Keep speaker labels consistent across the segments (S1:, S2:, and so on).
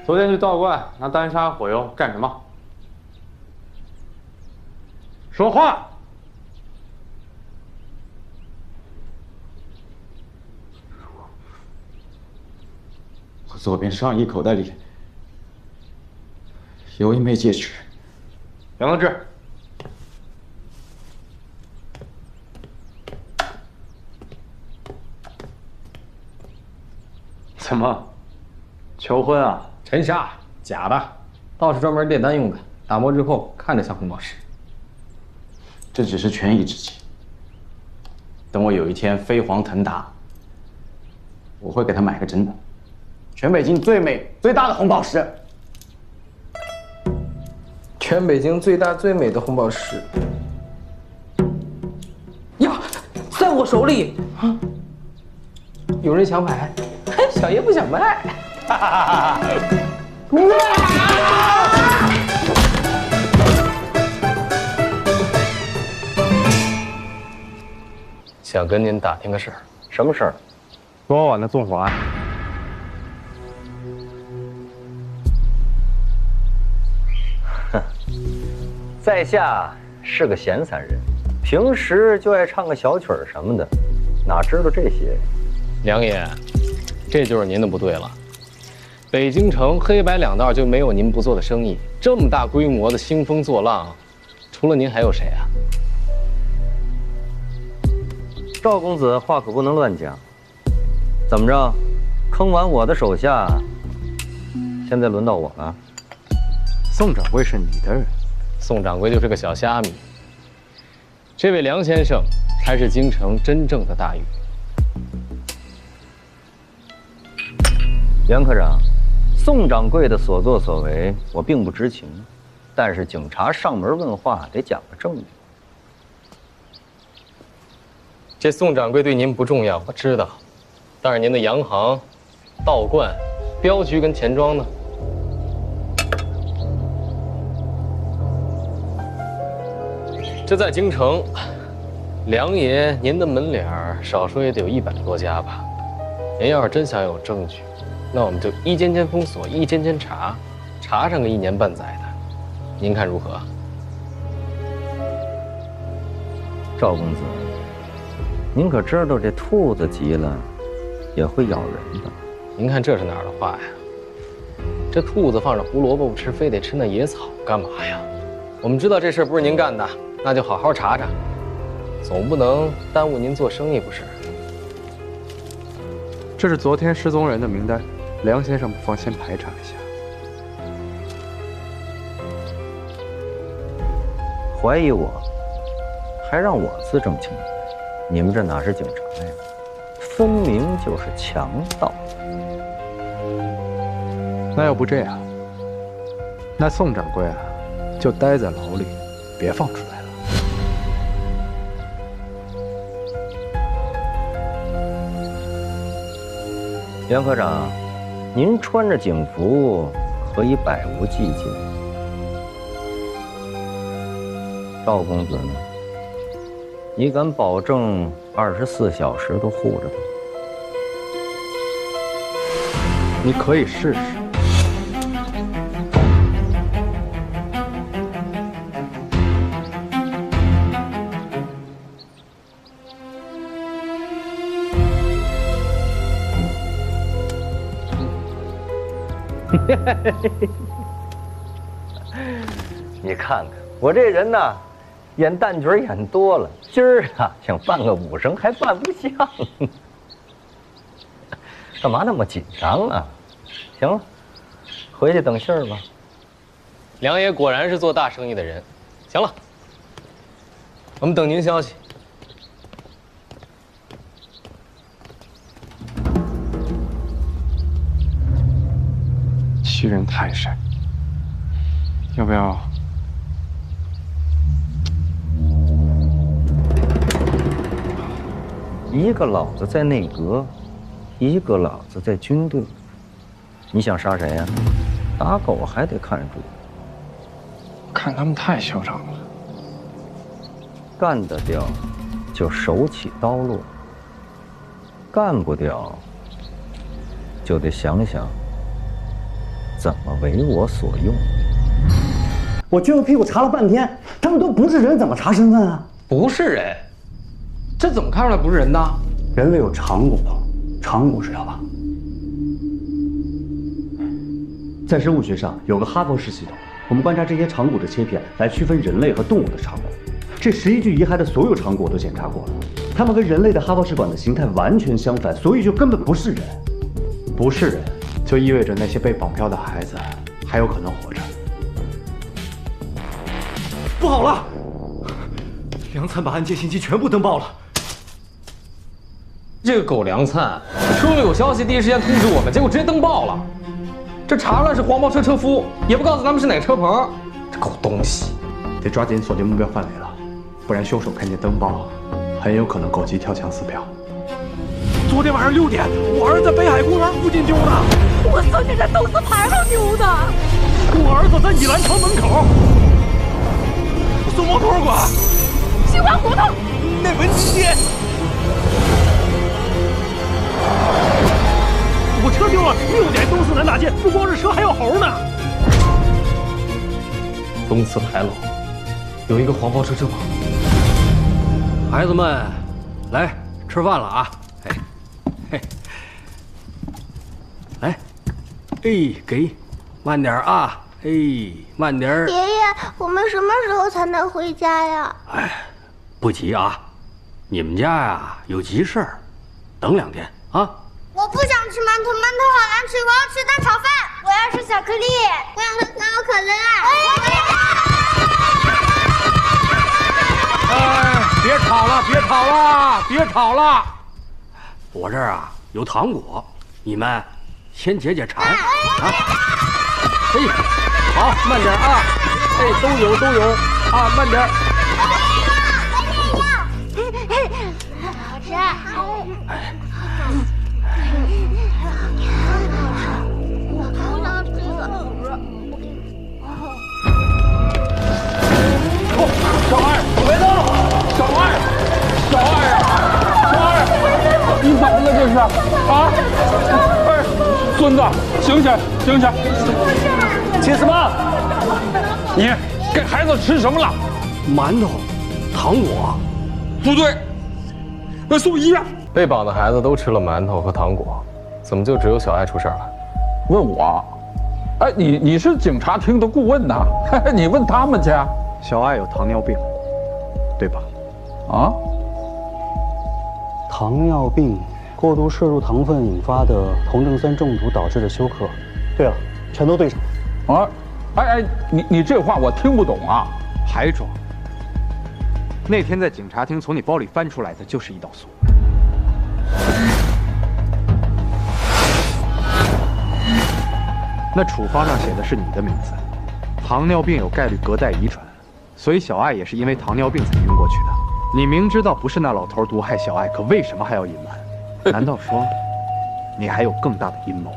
S1: 昨天去道观拿丹砂火油干什么？说话！
S2: 我左边上衣口袋里有一枚戒指。
S1: 梁德志，怎么？求婚啊？
S3: 沉沙，假的，道士专门炼丹用的，打磨之后看着像红宝石。
S2: 这只是权宜之计。等我有一天飞黄腾达，我会给他买个真的，全北京最美最大的红宝石。
S3: 全北京最大最美的红宝石呀，在我手里！有人想买，小爷不想卖。哈哈哈！想跟您打听个事儿。什么事儿？
S1: 昨晚的纵火案。
S4: 在下是个闲散人，平时就爱唱个小曲儿什么的，哪知道这些？
S3: 梁爷，这就是您的不对了。北京城黑白两道就没有您不做的生意，这么大规模的兴风作浪，除了您还有谁啊？
S4: 赵公子话可不能乱讲。怎么着，坑完我的手下，现在轮到我了。
S1: 宋掌柜是你的人。
S3: 宋掌柜就是个小虾米，这位梁先生才是京城真正的大禹。
S4: 袁科长，宋掌柜的所作所为我并不知情，但是警察上门问话得讲个证据。
S3: 这宋掌柜对您不重要，我知道，但是您的洋行、道观、镖局跟钱庄呢？这在京城，梁爷您的门脸儿少说也得有100多家吧。您要是真想有证据，那我们就一间间封锁，一间间查，查上个1年半载的，您看如何？
S4: 赵公子，您可知道这兔子急了也会咬人的？
S3: 您看这是哪儿的话呀？这兔子放着胡萝卜不吃，非得吃那野草干嘛呀？我们知道这事不是您干的，那就好好查查，总不能耽误您做生意不是？
S1: 这是昨天失踪人的名单，梁先生不妨先排查一下。
S4: 怀疑我，还让我字正腔圆？你们这哪是警察呀？分明就是强盗。
S1: 那要不这样，那宋掌柜啊，就待在牢里，别放出来了。
S4: 袁科长，您穿着警服可以百无忌惮。赵公子呢？你敢保证24小时都护着他？
S1: 你可以试试。
S4: 你看看我这人呐，演旦角演多了，今儿啊想扮个武生还扮不像，干嘛那么紧张啊？行了，回去等信儿吧。
S3: 梁爷果然是做大生意的人。行了，我们等您消息。
S1: 欺人太甚，要不要？
S4: 一个老子在内阁，一个老子在军队，你想杀谁呀？打狗还得看主。
S1: 看他们太嚣张了。
S4: 干得掉，就手起刀落；干不掉，就得想想怎么为我所用？
S5: 我撅个屁股查了半天，他们都不是人，怎么查身份啊？
S3: 不是人，这怎么看出来不是人呢？
S5: 人类有长骨头，长骨知道吧？在生物学上有个哈佛式系统，我们观察这些长骨的切片来区分人类和动物的长骨。这11具遗骸的所有长骨我都检查过了，它们和人类的哈佛氏管的形态完全相反，所以就根本不是人。
S1: 不是人，就意味着那些被绑票的孩子还有可能活着。
S5: 不好了，梁灿把案件信息全部登报了。
S3: 这个狗梁灿说有消息第一时间通知我们，结果直接登报了。这查出来是黄包车车夫，也不告诉咱们是哪个车棚，这狗东西！
S1: 得抓紧锁定目标范围了，不然凶手看见登报，很有可能狗急跳墙撕票。
S5: 昨天晚上6点，我儿子在北海公园附近丢的，
S6: 我孙女在东四牌坊丢的，
S5: 我儿子在倚兰城门口，松毛图书馆，
S6: 西瓜胡同，
S5: 那文津街。我车丢了，6点东四南大街，不光是车，还有猴呢。
S3: 东四牌楼有一个黄包车车棚。
S7: 孩子们，来吃饭了啊！哎，嘿，来，哎，给，慢点啊！哎，慢点。
S8: 爷爷，我们什么时候才能回家呀？
S7: 哎，不急啊，你们家呀有急事儿，等2天啊。
S8: 我不想吃馒头，馒头好难吃，我要吃蛋炒饭。我要吃巧克力，我想喝可口可乐。
S7: 哎，别吵了，别吵了，别吵了！我这儿啊有糖果，你们先解解馋啊！哎，好，慢点啊！哎，都有啊，慢点。
S8: 好吃。
S7: 哎。
S9: 小二，别动！小二，你怎么了这是？啊！哎，孙子，醒醒！
S5: 亲什么？
S9: 你给孩子吃什么了？
S7: 馒头、糖果。
S9: 不对，要送医院。
S3: 被绑的孩子都吃了馒头和糖果，怎么就只有小爱出事了？
S9: 问我？哎，你是警察厅的顾问呐？你问他们去。
S1: 小爱有糖尿病，对吧？
S9: 啊？
S5: 糖尿病过度摄入糖分引发的酮症酸中毒导致的休克。对了，全都对上。
S9: 啊？哎，你这话我听不懂啊！
S1: 还装？那天在警察厅从你包里翻出来的就是胰岛素。那处方上写的是你的名字，糖尿病有概率隔代遗传，所以小爱也是因为糖尿病才晕过去的。你明知道不是那老头毒害小爱，可为什么还要隐瞒？难道说你还有更大的阴谋？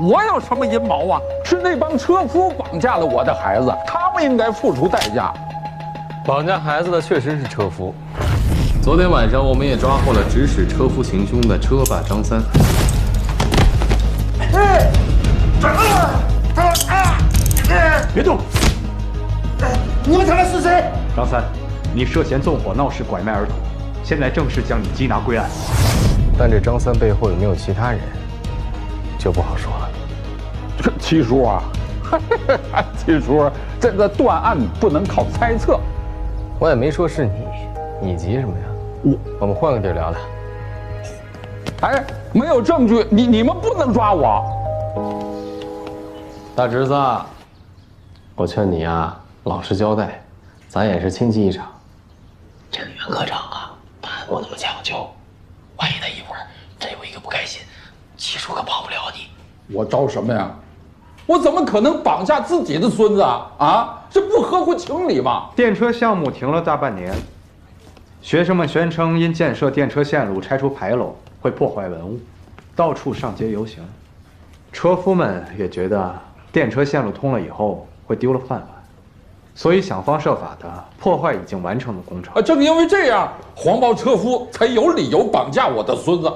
S9: 我有什么阴谋啊？是那帮车夫绑架了我的孩子，他们应该付出代价。
S3: 绑架孩子的确实是车夫。昨天晚上我们也抓获了指使车夫行凶的车霸张三。
S5: 别动！你们他妈是谁？
S1: 张三，你涉嫌纵火闹事拐卖儿童，现在正式将你缉拿归案。
S3: 但这张三背后有没有其他人，就不好说了。
S9: 七叔啊，七叔，这个断案不能靠猜测。
S3: 我也没说是你，你急什么呀？我们换个地儿聊聊。
S9: 哎，没有证据，你们不能抓我。
S3: 大侄子，我劝你呀，老实交代，咱也是亲戚一场。
S10: 这个袁科长啊，办案不那么讲究，万一他一会儿真有一个不开心，七叔可帮不了你。
S9: 我招什么呀？我怎么可能绑架自己的孙子啊？啊，这不合乎情理吗？
S1: 电车项目停了大半年，学生们宣称因建设电车线路拆除牌楼会破坏文物，到处上街游行。车夫们也觉得电车线路通了以后会丢了饭碗，所以想方设法的破坏已经完成的工程。
S9: 正因为这样，黄包车夫才有理由绑架我的孙子。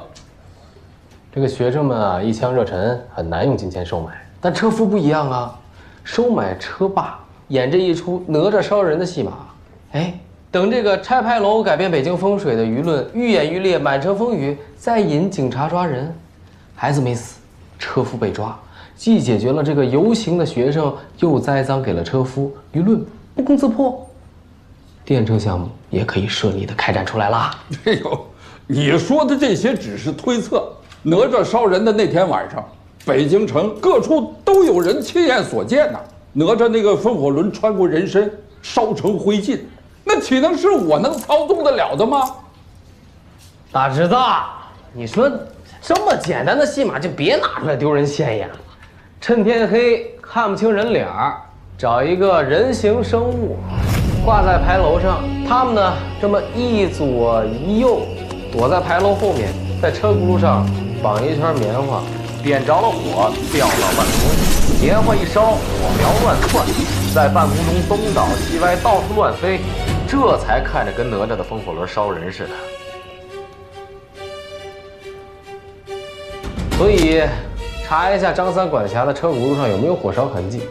S3: 这个学生们啊，一腔热忱，很难用金钱收买。但车夫不一样啊，收买车霸，演这一出哪吒烧人的戏码。哎，等这个拆牌楼改变北京风水的舆论愈演愈烈，满城风雨，再引警察抓人，孩子没死，车夫被抓，既解决了这个游行的学生，又栽赃给了车夫，舆论不攻自破。电车项目也可以顺利的开展出来啦。
S9: 哎呦，你说的这些只是推测。哪吒烧人的那天晚上，北京城各处都有人亲眼所见呐。哪吒那个风火轮穿过人身，烧成灰烬，那岂能是我能操纵得了的吗？
S3: 大侄子，你说这么简单的戏码就别拿出来丢人现眼了。趁天黑看不清人脸儿，找一个人形生物挂在牌楼上，他们呢这么一左一右躲在牌楼后面，在车轱辘上绑一圈棉花，点着了火，掉到半空，棉花一烧，火苗乱窜，在半空中东倒西歪，到处乱飞，这才看着跟哪吒的风火轮烧人似的。所以，查一下张三管辖的车轱辘上有没有火烧痕迹，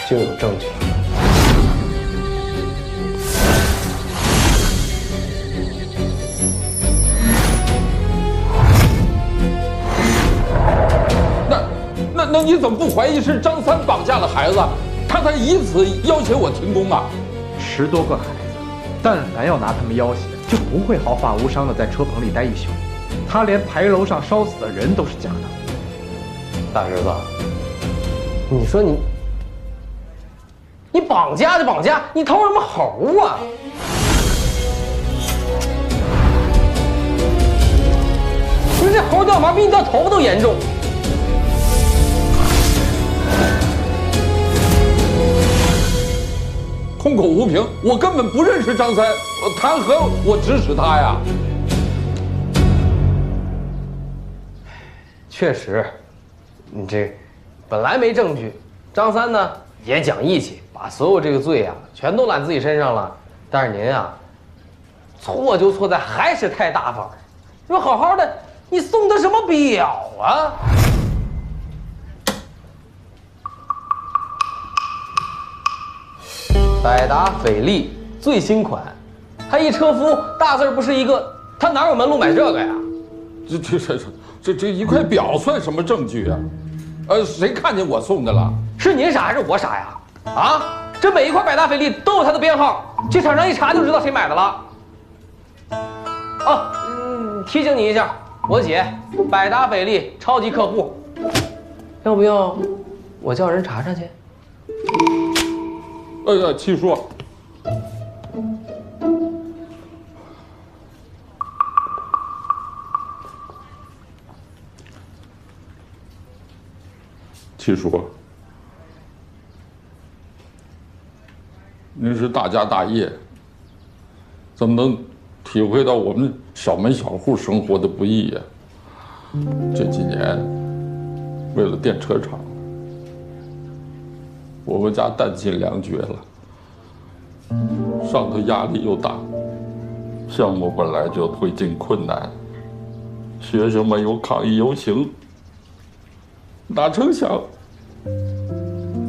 S3: 就有证据了。
S9: 那你怎么不怀疑是张三绑架了孩子？他才以此要挟我停工啊
S1: ！10多个孩子，但凡要拿他们要挟，就不会毫发无伤的在车棚里待一宿。他连牌楼上烧死的人都是假的。
S3: 大侄子，你说你绑架就绑架，你偷什么猴啊？你说这猴掉毛比你掉头发都严重。
S9: 空口无凭，我根本不认识张三，谈何我指使他呀？
S3: 确实，你这本来没证据，张三呢也讲义气，把所有这个罪啊全都揽自己身上了。但是您啊，错就错在还是太大方。你说好好的，你送的什么表啊？百达翡丽最新款，还一车夫，大字不是一个，他哪有门路买这个呀？
S9: 这一块表算什么证据啊？谁看见我送的了？
S3: 是您傻还是我傻呀？啊，这每一块百达翡丽都有它的编号，去厂商一查就知道谁买的了。哦，提醒你一下，我姐百达翡丽超级客户，要不要我叫人查查去？
S9: 七叔，七叔，您是大家大业，怎么能体会到我们小门小户生活的不易呀？这几年，为了电车厂，我们家弹尽粮绝了，上头压力又大，项目本来就推进困难，学生们有抗议游行，哪成想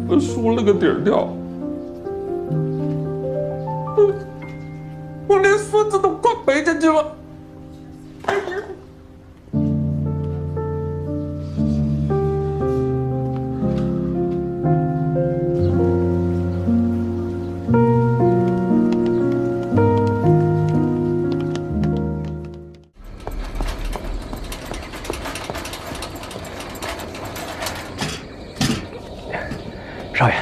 S9: 我输了个底儿掉，我连孙子都快赔进去了。
S10: 少爷，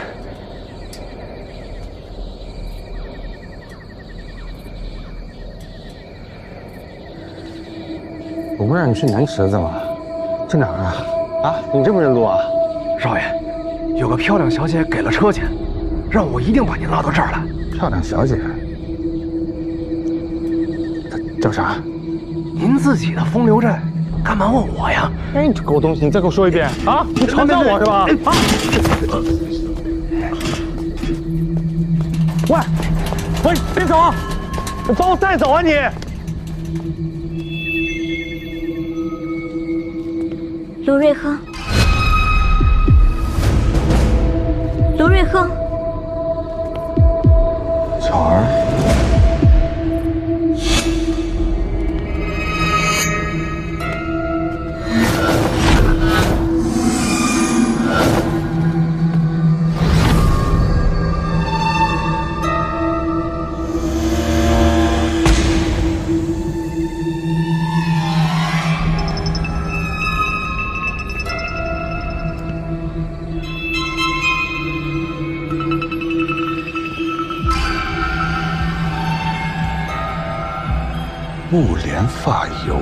S11: 我不让你去南池子吗？去哪儿啊？啊，你这么认路啊？
S10: 少爷，有个漂亮小姐给了车钱，让我一定把您拉到这儿来。
S11: 漂亮小姐？她叫啥？
S10: 您自己的风流债，干嘛问我呀？
S11: 哎，你这狗东西，你再给我说一遍啊！你嘲笑我是吧？啊！喂，别走啊！你帮我带走啊你！
S8: 卢瑞亨，卢瑞亨，
S11: 巧儿，
S12: 木莲发油。